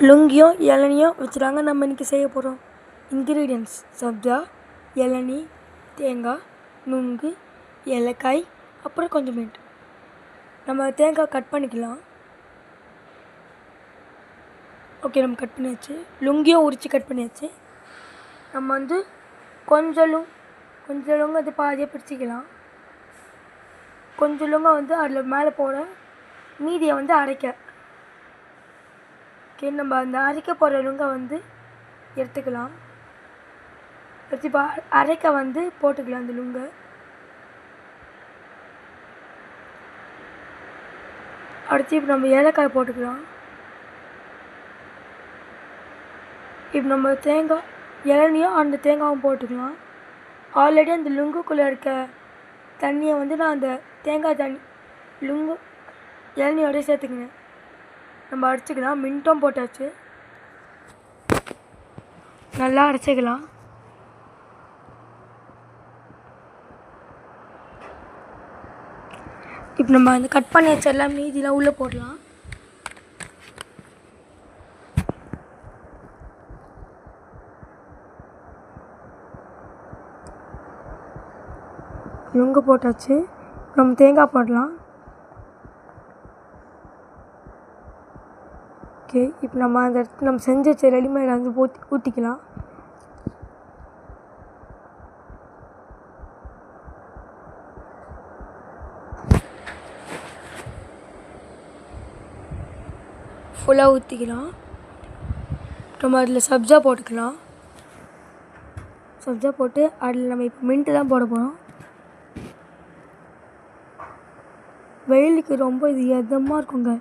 லுங்கியும் இளநியும் வச்சுட்டாங்க. நம்ம இன்றைக்கி செய்ய போகிறோம். இன்க்ரீடியன்ட்ஸ்: சப்ஜா, இளநி, தேங்காய், நுங்கு, ஏலக்காய், அப்புறம் கொஞ்சோண்டு. நம்ம தேங்காய் கட் பண்ணிக்கலாம். ஓகே, நம்ம கட் பண்ணியாச்சு. லுங்கியும் உரித்து கட் பண்ணியாச்சு. நம்ம வந்து கொஞ்சம் லுங்கு அது பாதியாக பிரிச்சுக்கலாம். கொஞ்சம் லுங்கை வந்து அதில் மேலே போட, மீதியை வந்து அரைக்க. ஓகே, நம்ம அந்த அரைக்க போகிற லுங்கை வந்து எடுத்துக்கலாம். எடுத்து இப்போ அரைக்க வந்து போட்டுக்கலாம் அந்த லுங்கை. அடுத்து இப்போ நம்ம ஏலக்காய் போட்டுக்கலாம். இப்போ நம்ம தேங்காய் இளநியும் அந்த தேங்காயும் போட்டுக்கலாம். ஆல்ரெடி அந்த லுங்குக்குள்ளே இருக்க தண்ணியை வந்து நான் அந்த தேங்காய் தண்ணி லுங்கு இளநியோடய சேர்த்துக்கினேன். நம்ம அரைச்சிக்கலாம். மின்ட்டும் போட்டாச்சு. நல்லா அரைச்சிக்கலாம். இப்போ நம்ம அந்த கட் பண்ணி வச்செல்லாம் மீதிலாம் உள்ளே போடலாம். லுங்கு போட்டாச்சு. நம்ம தேங்காய் போடலாம். ஓகே, இப்போ நம்ம அந்த இடத்துல நம்ம செஞ்சு வச்ச ரெடிமேட் வந்து ஊற்றிக்கலாம். ஃபுல்லாக ஊற்றிக்கலாம். நம்ம அதில் சப்ஜா போட்டுக்கலாம். சப்ஜா போட்டு அதில் நம்ம இப்போ மின்ட்டு தான் போட போகிறோம். வெயிலுக்கு ரொம்ப இது எதமாக இருக்குங்க.